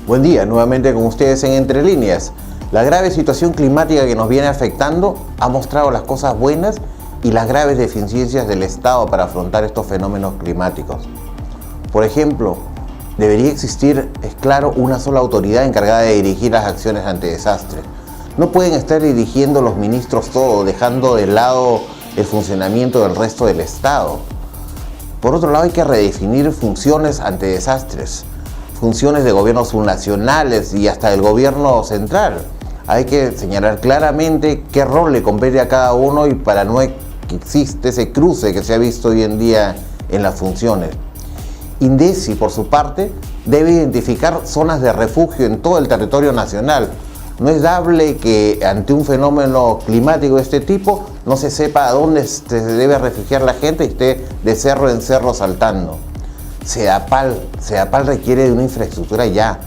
Buen día, nuevamente con ustedes en Entre Líneas. La grave situación climática que nos viene afectando ha mostrado las cosas buenas y las graves deficiencias del Estado para afrontar estos fenómenos climáticos. Por ejemplo, debería existir, es claro, una sola autoridad encargada de dirigir las acciones ante desastres. No pueden estar dirigiendo los ministros todo, dejando de lado el funcionamiento del resto del Estado. Por otro lado, hay que redefinir funciones ante desastres, funciones de gobiernos subnacionales y hasta del gobierno central. Hay que señalar claramente qué rol le compete a cada uno y para no que existe ese cruce que se ha visto hoy en día en las funciones. INDECI, por su parte, debe identificar zonas de refugio en todo el territorio nacional. No es dable que ante un fenómeno climático de este tipo no se sepa a dónde se debe refugiar la gente y esté de cerro en cerro saltando. CEDAPAL requiere de una infraestructura ya.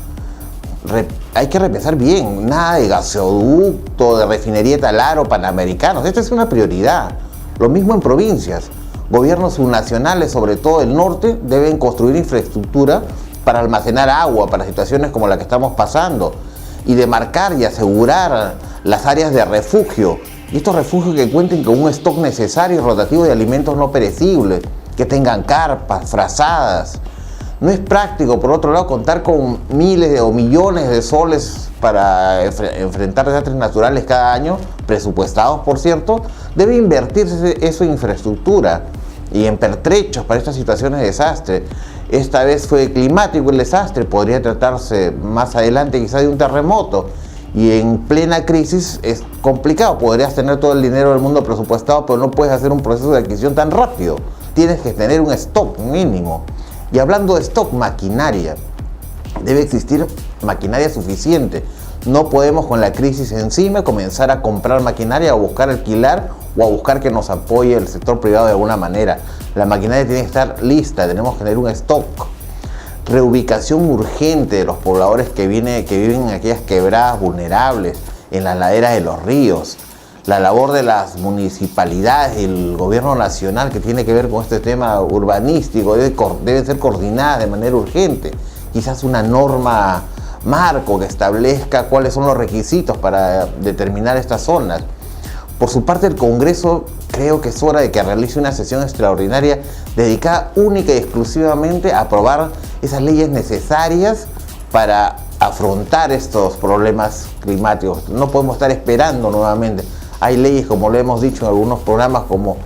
Hay que repensar bien, nada de gasoducto, de refinería talar o panamericanos. Esta es una prioridad. Lo mismo en provincias. Gobiernos subnacionales, sobre todo el norte, deben construir infraestructura para almacenar agua para situaciones como la que estamos pasando y demarcar y asegurar las áreas de refugio. Y estos refugios que cuenten con un stock necesario y rotativo de alimentos no perecibles, que tengan carpas, frazadas. No es práctico, por otro lado, contar con miles o millones de soles para enfrentar desastres naturales cada año, presupuestados, por cierto. Debe invertirse eso en infraestructura y en pertrechos para estas situaciones de desastre. Esta vez fue climático el desastre, podría tratarse más adelante quizás de un terremoto. Y en plena crisis es complicado, podrías tener todo el dinero del mundo presupuestado, pero no puedes hacer un proceso de adquisición tan rápido. Tienes que tener un stock mínimo. Y hablando de stock, maquinaria. Debe existir maquinaria suficiente. No podemos con la crisis encima comenzar a comprar maquinaria o buscar alquilar o a buscar que nos apoye el sector privado de alguna manera. La maquinaria tiene que estar lista, tenemos que tener un stock. Reubicación urgente de los pobladores que viven en aquellas quebradas vulnerables, en las laderas de los ríos. La labor de las municipalidades y el gobierno nacional que tiene que ver con este tema urbanístico debe ser coordinada de manera urgente. Quizás una norma marco que establezca cuáles son los requisitos para determinar estas zonas. Por su parte, el Congreso creo que es hora de que realice una sesión extraordinaria dedicada única y exclusivamente a aprobar esas leyes necesarias para afrontar estos problemas climáticos. No podemos estar esperando nuevamente. Hay leyes, como lo hemos dicho en algunos programas, como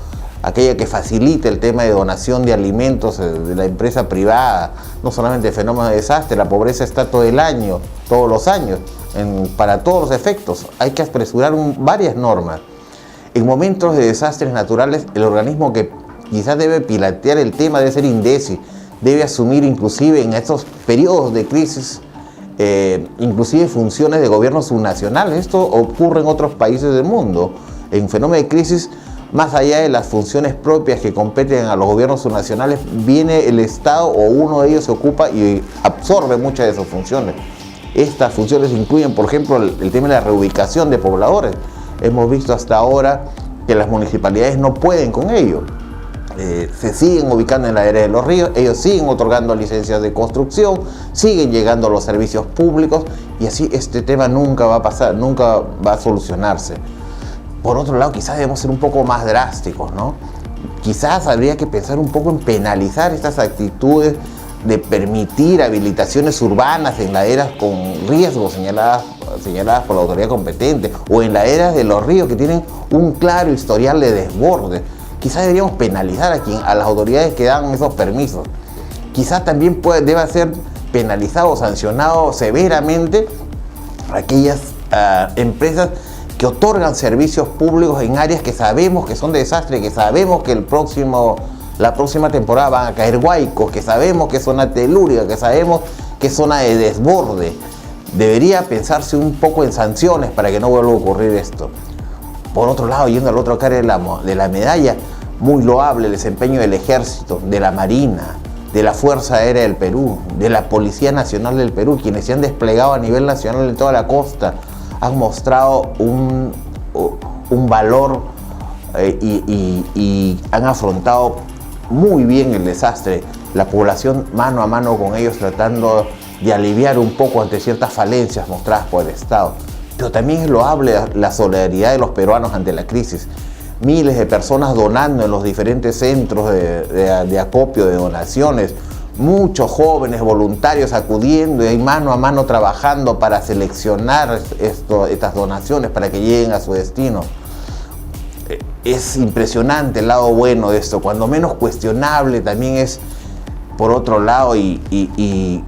aquella que facilita el tema de donación de alimentos de la empresa privada, no solamente el fenómeno de desastre, la pobreza está todo el año, todos los años, para todos los efectos. Hay que apresurar varias normas. En momentos de desastres naturales, el organismo que quizás debe pilotear el tema debe ser INDECI, debe asumir inclusive en estos periodos de crisis inclusive funciones de gobiernos subnacionales. Esto ocurre en otros países del mundo. En fenómeno de crisis, más allá de las funciones propias que competen a los gobiernos subnacionales, viene el Estado o uno de ellos se ocupa y absorbe muchas de sus funciones. Estas funciones incluyen, por ejemplo, el tema de la reubicación de pobladores. Hemos visto hasta ahora que las municipalidades no pueden con ello. Se siguen ubicando en la área de los ríos, ellos siguen otorgando licencias de construcción, siguen llegando a los servicios públicos y así este tema nunca va a pasar, nunca va a solucionarse. Por otro lado, quizás debemos ser un poco más drásticos, ¿no? Quizás habría que pensar un poco en penalizar estas actitudes de permitir habilitaciones urbanas en laderas con riesgos señaladas por la autoridad competente o en laderas de los ríos que tienen un claro historial de desborde. Quizás deberíamos penalizar a las autoridades que dan esos permisos. Quizás también deba ser penalizado o sancionado severamente aquellas empresas que otorgan servicios públicos en áreas que sabemos que son de desastre, que sabemos que la próxima temporada van a caer huaicos, que sabemos que es zona telúrica, que sabemos que es zona de desborde. Debería pensarse un poco en sanciones para que no vuelva a ocurrir esto. Por otro lado, yendo al otro cara de la medalla, muy loable el desempeño del Ejército, de la Marina, de la Fuerza Aérea del Perú, de la Policía Nacional del Perú, quienes se han desplegado a nivel nacional en toda la costa, han mostrado un valor y han afrontado muy bien el desastre. La población mano a mano con ellos tratando de aliviar un poco ante ciertas falencias mostradas por el Estado. Pero también es loable la solidaridad de los peruanos ante la crisis. Miles de personas donando en los diferentes centros de acopio de donaciones, muchos jóvenes voluntarios acudiendo y mano a mano trabajando para seleccionar estas donaciones para que lleguen a su destino. Es impresionante el lado bueno de esto, cuando menos cuestionable también es por otro lado, y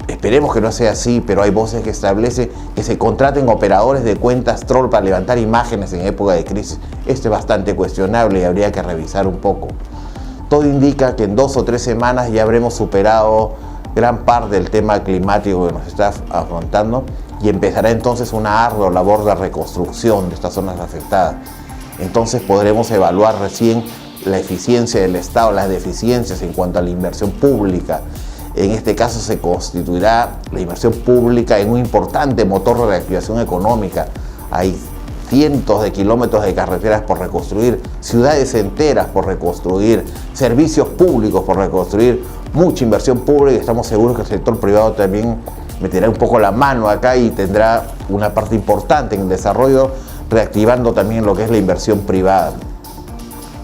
esperemos que no sea así, pero hay voces que establecen que se contraten operadores de cuentas troll para levantar imágenes en época de crisis. Esto es bastante cuestionable y habría que revisar un poco. Todo indica que en 2 o 3 semanas ya habremos superado gran parte del tema climático que nos está afrontando y empezará entonces una ardua labor de reconstrucción de estas zonas afectadas. Entonces podremos evaluar recién la eficiencia del Estado, las deficiencias en cuanto a la inversión pública. En este caso se constituirá la inversión pública en un importante motor de reactivación económica. Hay cientos de kilómetros de carreteras por reconstruir, ciudades enteras por reconstruir, servicios públicos por reconstruir, mucha inversión pública, y estamos seguros que el sector privado también meterá un poco la mano acá y tendrá una parte importante en el desarrollo, reactivando también lo que es la inversión privada.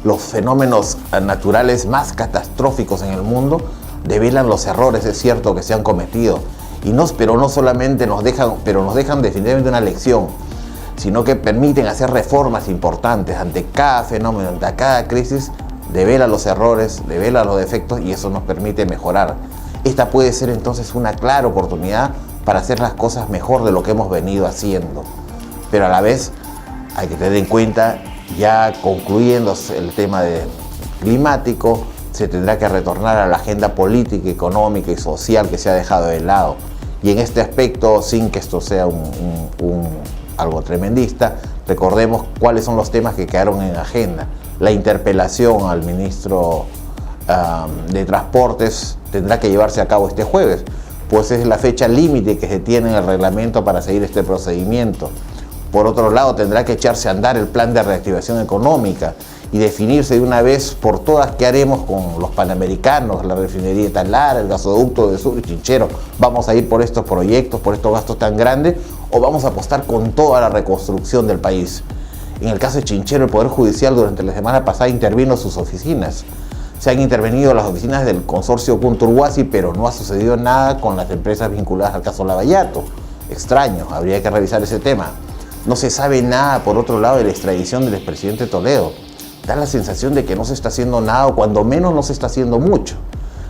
Los fenómenos naturales más catastróficos en el mundo develan los errores, es cierto, que se han cometido, pero no solamente nos dejan definitivamente una lección, sino que permiten hacer reformas importantes ante cada fenómeno, ante cada crisis. Devela los errores, devela los defectos y eso nos permite mejorar. Esta puede ser entonces una clara oportunidad para hacer las cosas mejor de lo que hemos venido haciendo, pero a la vez hay que tener en cuenta, ya concluyendo el tema climático, se tendrá que retornar a la agenda política, económica y social que se ha dejado de lado. Y en este aspecto, sin que esto sea algo tremendista, recordemos cuáles son los temas que quedaron en agenda. La interpelación al ministro de Transportes tendrá que llevarse a cabo este jueves, pues es la fecha límite que se tiene en el reglamento para seguir este procedimiento. Por otro lado, tendrá que echarse a andar el plan de reactivación económica y definirse de una vez por todas qué haremos con los panamericanos, la refinería de Talara, el gasoducto de Sur y Chinchero. ¿Vamos a ir por estos proyectos, por estos gastos tan grandes, o vamos a apostar con toda la reconstrucción del país? En el caso de Chinchero, el Poder Judicial durante la semana pasada intervino sus oficinas. Se han intervenido las oficinas del consorcio Kunturhuasi, pero no ha sucedido nada con las empresas vinculadas al caso Lavallato. Extraño, habría que revisar ese tema. No se sabe nada, por otro lado, de la extradición del expresidente Toledo. Da la sensación de que no se está haciendo nada, o cuando menos no se está haciendo mucho.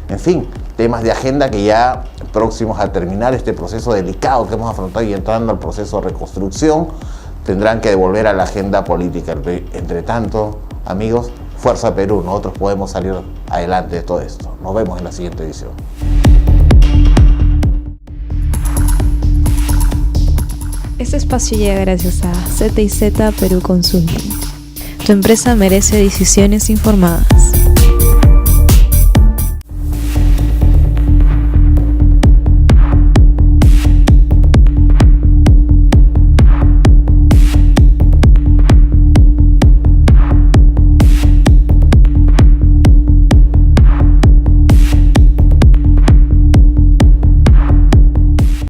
En fin, temas de agenda que ya próximos a terminar este proceso delicado que hemos afrontado y entrando al proceso de reconstrucción, tendrán que devolver a la agenda política. Entre tanto, amigos, Fuerza Perú, nosotros podemos salir adelante de todo esto. Nos vemos en la siguiente edición. Este espacio llega gracias a Z&Z Perú Consulting. Tu empresa merece decisiones informadas.